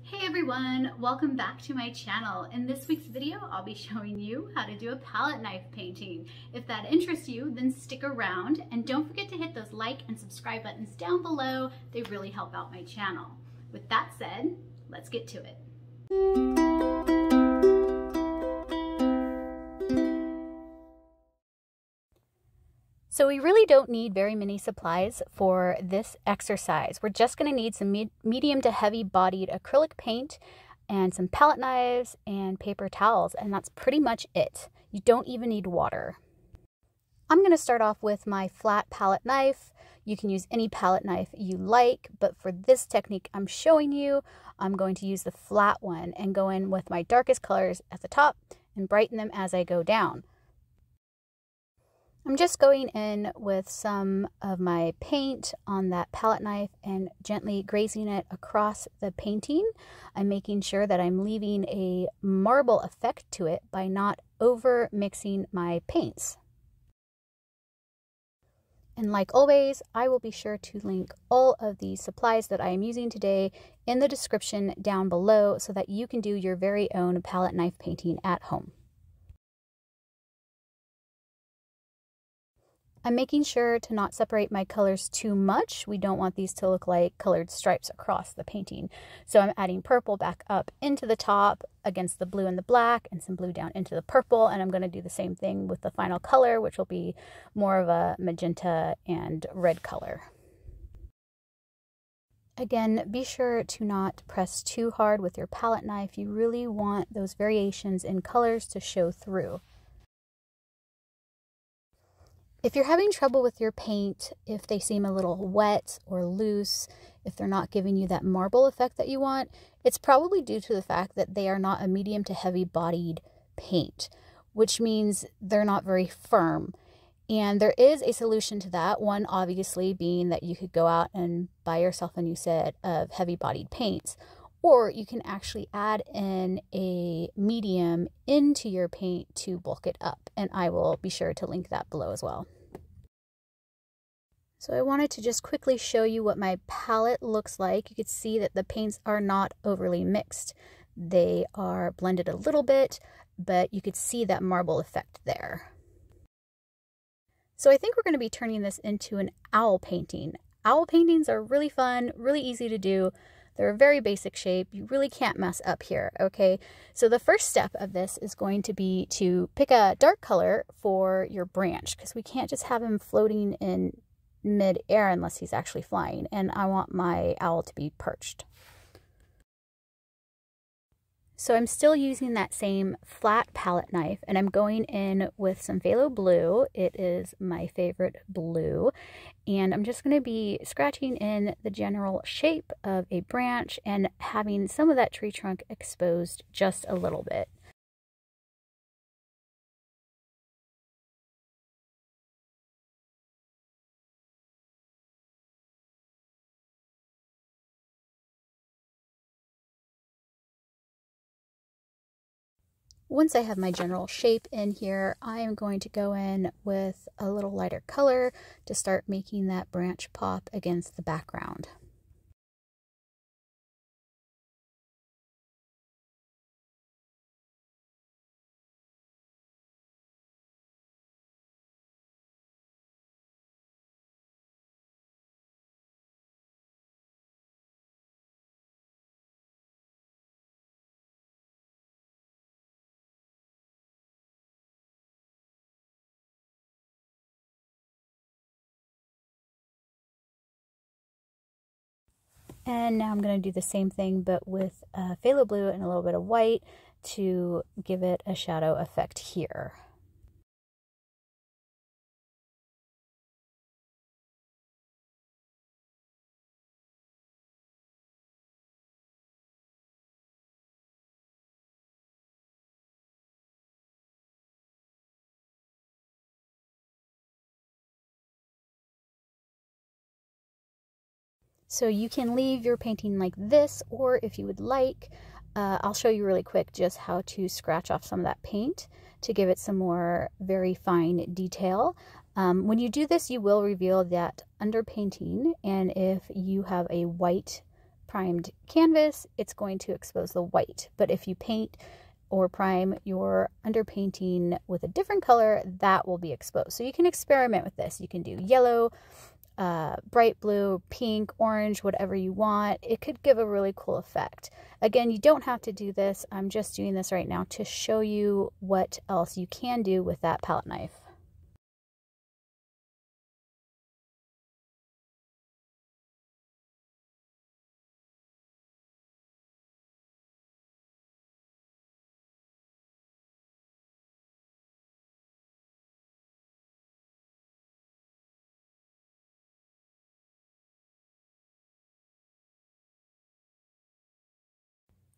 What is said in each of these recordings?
Hey everyone, welcome back to my channel. In this week's video, I'll be showing you how to do a palette knife painting. If that interests you, then stick around and don't forget to hit those like and subscribe buttons down below. They really help out my channel. With that said, let's get to it. So we really don't need very many supplies for this exercise. We're just going to need some medium to heavy bodied acrylic paint and some palette knives and paper towels, and that's pretty much it. You don't even need water. I'm going to start off with my flat palette knife. You can use any palette knife you like, but for this technique I'm showing you, I'm going to use the flat one and go in with my darkest colors at the top and brighten them as I go down. I'm just going in with some of my paint on that palette knife and gently grazing it across the painting. I'm making sure that I'm leaving a marble effect to it by not over mixing my paints. And like always, I will be sure to link all of the supplies that I am using today in the description down below so that you can do your very own palette knife painting at home. I'm making sure to not separate my colors too much. We don't want these to look like colored stripes across the painting. So I'm adding purple back up into the top against the blue and the black and some blue down into the purple. And I'm going to do the same thing with the final color, which will be more of a magenta and red color. Again, be sure to not press too hard with your palette knife. You really want those variations in colors to show through. If you're having trouble with your paint, if they seem a little wet or loose, if they're not giving you that marble effect that you want, it's probably due to the fact that they are not a medium to heavy bodied paint, which means they're not very firm. And there is a solution to that, one obviously being that you could go out and buy yourself a new set of heavy bodied paints, or you can actually add in a medium into your paint to bulk it up. And I will be sure to link that below as well. So I wanted to just quickly show you what my palette looks like. You can see that the paints are not overly mixed. They are blended a little bit, but you could see that marble effect there. So I think we're going to be turning this into an owl painting. Owl paintings are really fun, really easy to do. They're a very basic shape. You really can't mess up here, okay? So the first step of this is going to be to pick a dark color for your branch, because we can't just have him floating in mid-air unless he's actually flying, and I want my owl to be perched. So I'm still using that same flat palette knife, and I'm going in with some phthalo blue. It is my favorite blue, and I'm just going to be scratching in the general shape of a branch and having some of that tree trunk exposed just a little bit. Once I have my general shape in here, I am going to go in with a little lighter color to start making that branch pop against the background. And now I'm going to do the same thing, but with phthalo blue and a little bit of white to give it a shadow effect here. So you can leave your painting like this, or if you would like, I'll show you really quick just how to scratch off some of that paint to give it some more very fine detail. When you do this, you will reveal that underpainting, and if you have a white primed canvas, it's going to expose the white. But if you paint or prime your underpainting with a different color, that will be exposed. So you can experiment with this. You can do yellow, bright blue, pink, orange, whatever you want. It could give a really cool effect. Again, you don't have to do this. I'm just doing this right now to show you what else you can do with that palette knife.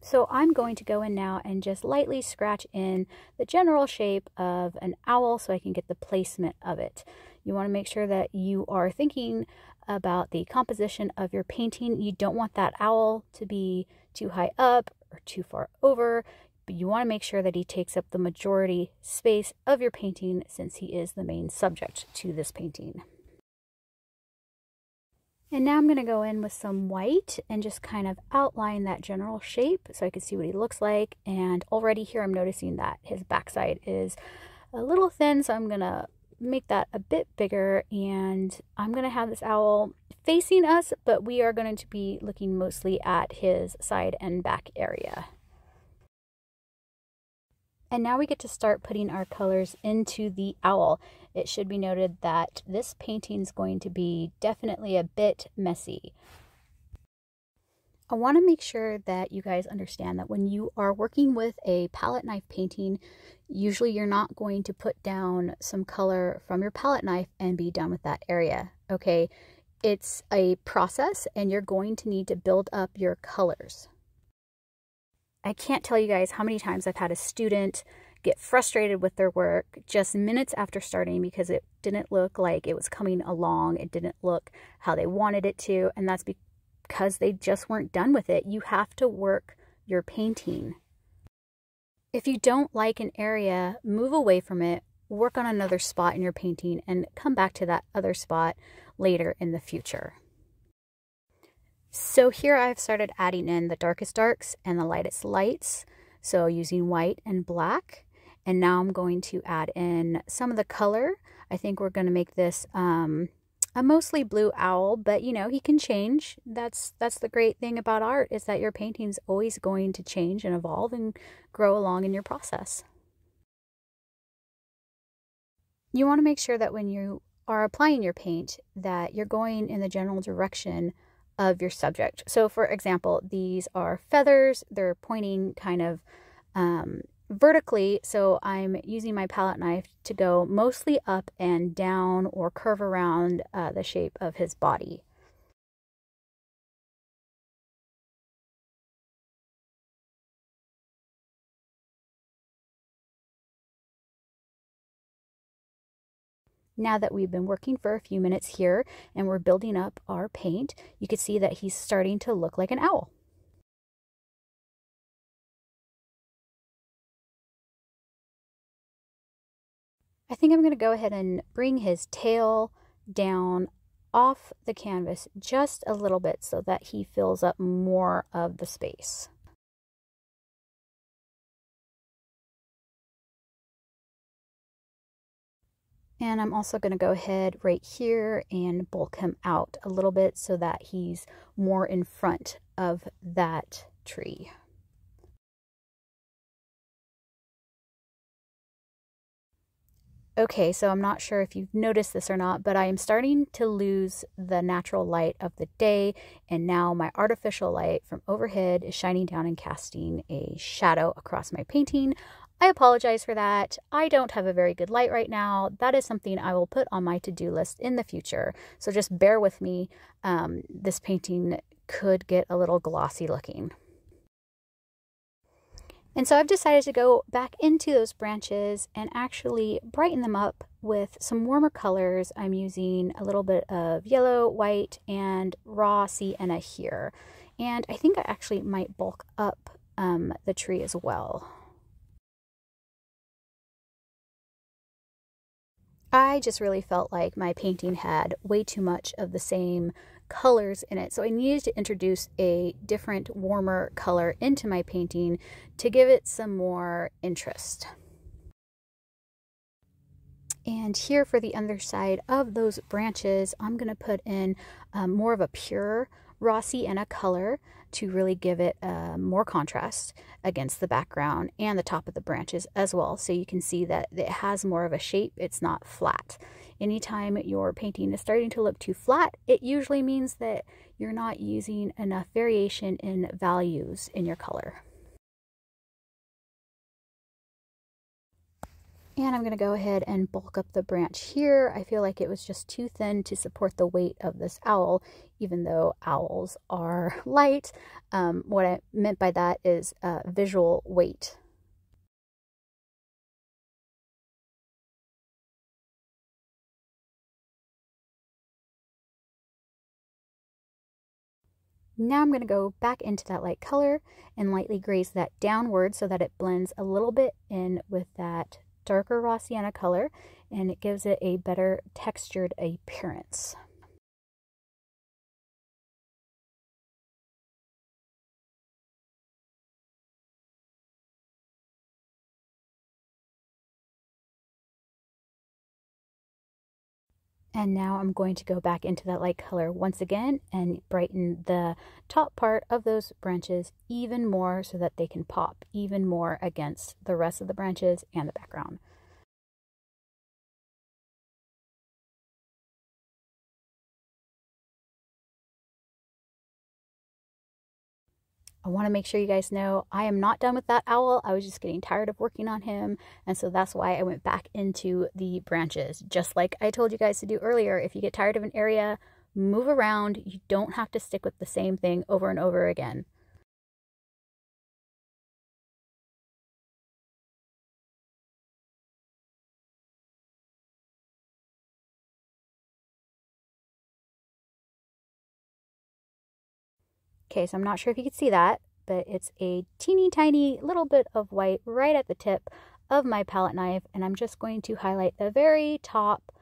So I'm going to go in now and just lightly scratch in the general shape of an owl so I can get the placement of it. You want to make sure that you are thinking about the composition of your painting. You don't want that owl to be too high up or too far over, but you want to make sure that he takes up the majority space of your painting since he is the main subject to this painting. And now I'm going to go in with some white and just kind of outline that general shape so I can see what he looks like. And already here I'm noticing that his backside is a little thin, so I'm going to make that a bit bigger. And I'm going to have this owl facing us, but we are going to be looking mostly at his side and back area. And now we get to start putting our colors into the owl. It should be noted that this painting is going to be definitely a bit messy. I want to make sure that you guys understand that when you are working with a palette knife painting, usually you're not going to put down some color from your palette knife and be done with that area, okay? It's a process and you're going to need to build up your colors. I can't tell you guys how many times I've had a student get frustrated with their work just minutes after starting because it didn't look like it was coming along. It didn't look how they wanted it to, and that's because they just weren't done with it. You have to work your painting. If you don't like an area, move away from it, work on another spot in your painting, and come back to that other spot later in the future. So here I've started adding in the darkest darks and the lightest lights, so using white and black. And now I'm going to add in some of the color. I think we're going to make this a mostly blue owl, but you know, he can change. That's the great thing about art, is that your painting's always going to change and evolve and grow along in your process. You want to make sure that when you are applying your paint that you're going in the general direction of your subject. So for example, these are feathers. They're pointing kind of vertically, so I'm using my palette knife to go mostly up and down or curve around the shape of his body. Now that we've been working for a few minutes here and we're building up our paint, you can see that he's starting to look like an owl. I think I'm going to go ahead and bring his tail down off the canvas just a little bit so that he fills up more of the space. And I'm also going to go ahead right here and bulk him out a little bit so that he's more in front of that tree. Okay, so I'm not sure if you've noticed this or not, but I am starting to lose the natural light of the day, and now my artificial light from overhead is shining down and casting a shadow across my painting. I apologize for that. I don't have a very good light right now. That is something I will put on my to-do list in the future, so just bear with me. This painting could get a little glossy looking. And so I've decided to go back into those branches and actually brighten them up with some warmer colors. I'm using a little bit of yellow, white, and raw sienna here. And I think I actually might bulk up the tree as well. I just really felt like my painting had way too much of the same colors in it. So I needed to introduce a different, warmer color into my painting to give it some more interest. And here for the underside of those branches, I'm going to put in more of a pure raw sienna color to really give it more contrast against the background and the top of the branches as well. So you can see that it has more of a shape. It's not flat. Anytime your painting is starting to look too flat, it usually means that you're not using enough variation in values in your color. And I'm going to go ahead and bulk up the branch here. I feel like it was just too thin to support the weight of this owl, even though owls are light. What I meant by that is visual weight. Now I'm going to go back into that light color and lightly graze that downward so that it blends a little bit in with that darker raw sienna color, and it gives it a better textured appearance. And now I'm going to go back into that light color once again and brighten the top part of those branches even more so that they can pop even more against the rest of the branches and the background. I want to make sure you guys know I am not done with that owl. I was just getting tired of working on him, and so that's why I went back into the branches. Just like I told you guys to do earlier, if you get tired of an area, move around. You don't have to stick with the same thing over and over again. Okay, so I'm not sure if you could see that, but it's a teeny tiny little bit of white right at the tip of my palette knife, and I'm just going to highlight the very top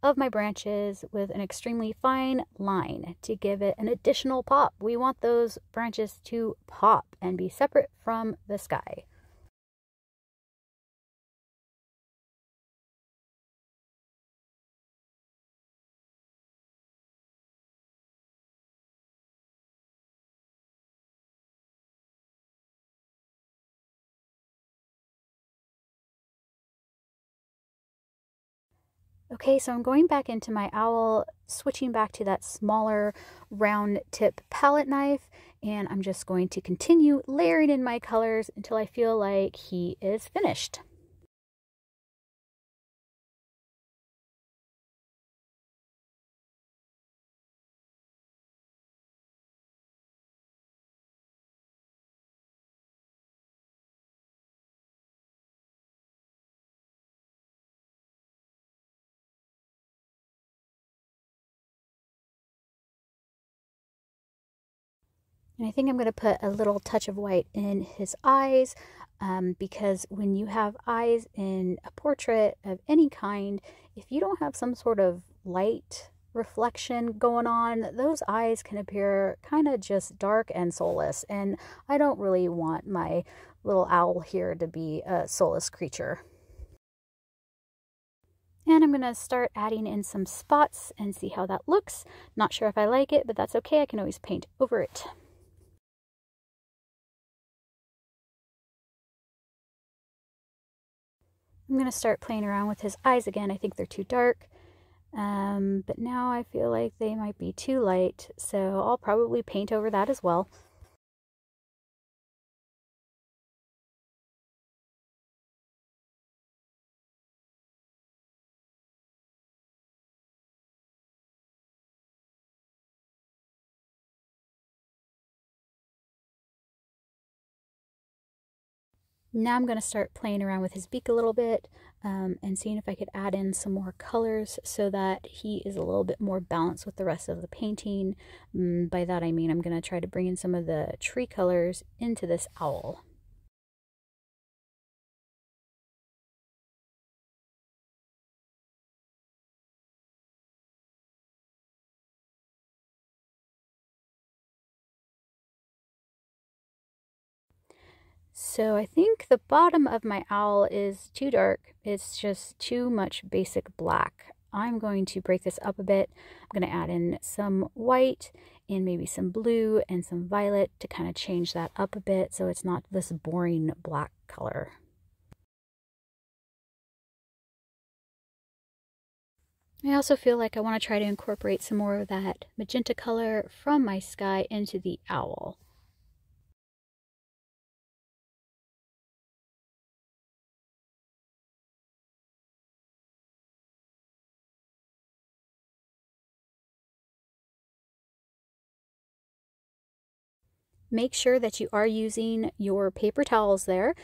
of my branches with an extremely fine line to give it an additional pop. We want those branches to pop and be separate from the sky. Okay, so I'm going back into my owl, switching back to that smaller round tip palette knife, and I'm just going to continue layering in my colors until I feel like he is finished. And I think I'm going to put a little touch of white in his eyes because when you have eyes in a portrait of any kind, if you don't have some sort of light reflection going on, those eyes can appear kind of just dark and soulless. And I don't really want my little owl here to be a soulless creature. And I'm going to start adding in some spots and see how that looks. Not sure if I like it, but that's okay. I can always paint over it. I'm going to start playing around with his eyes again. I think they're too dark, but now I feel like they might be too light, so I'll probably paint over that as well. Now I'm going to start playing around with his beak a little bit and seeing if I could add in some more colors so that he is a little bit more balanced with the rest of the painting. By that I mean I'm going to try to bring in some of the tree colors into this owl. So I think the bottom of my owl is too dark. It's just too much basic black. I'm going to break this up a bit. I'm going to add in some white and maybe some blue and some violet to kind of change that up a bit so it's not this boring black color. I also feel like I want to try to incorporate some more of that magenta color from my sky into the owl. Make sure that you are using your paper towels there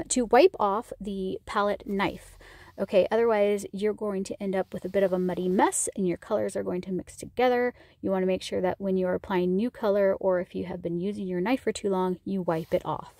to wipe off the palette knife. Okay, otherwise you're going to end up with a bit of a muddy mess and your colors are going to mix together. You want to make sure that when you're applying new color or if you have been using your knife for too long, you wipe it off.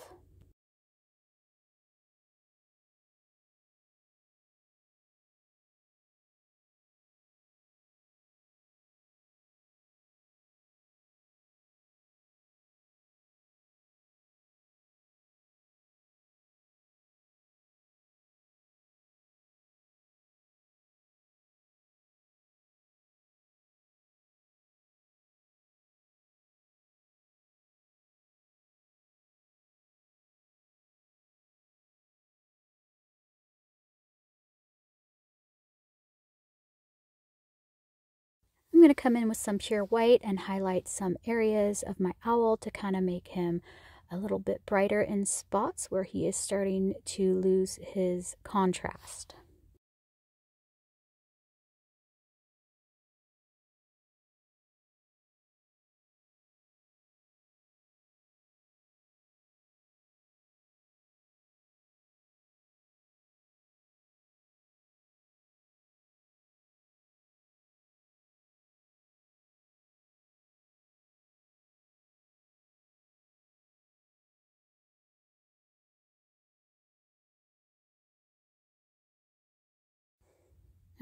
I'm going to come in with some pure white and highlight some areas of my owl to kind of make him a little bit brighter in spots where he is starting to lose his contrast.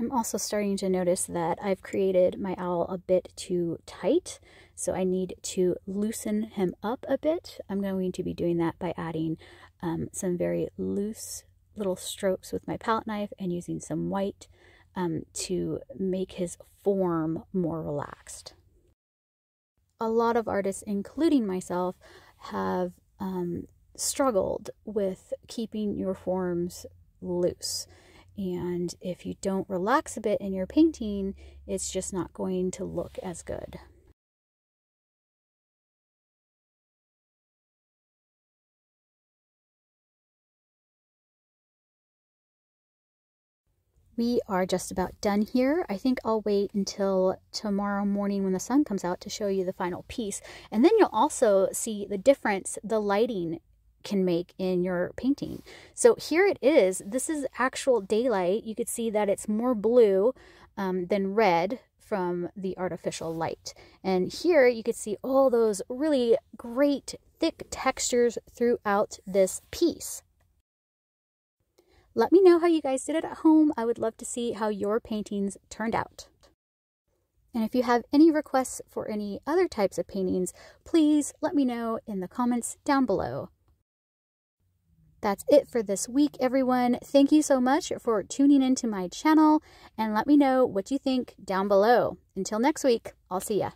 I'm also starting to notice that I've created my owl a bit too tight, so I need to loosen him up a bit. I'm going to be doing that by adding some very loose little strokes with my palette knife and using some white to make his form more relaxed. A lot of artists, including myself, have struggled with keeping your forms loose. And if you don't relax a bit in your painting, it's just not going to look as good. We are just about done here. I think I'll wait until tomorrow morning when the sun comes out to show you the final piece. And then you'll also see the difference the lighting can make in your painting. So here it is. This is actual daylight. You could see that it's more blue than red from the artificial light. And here you could see all those really great thick textures throughout this piece. Let me know how you guys did it at home. I would love to see how your paintings turned out. And if you have any requests for any other types of paintings, please let me know in the comments down below. That's it for this week, everyone. Thank you so much for tuning into my channel, and let me know what you think down below. Until next week, I'll see ya.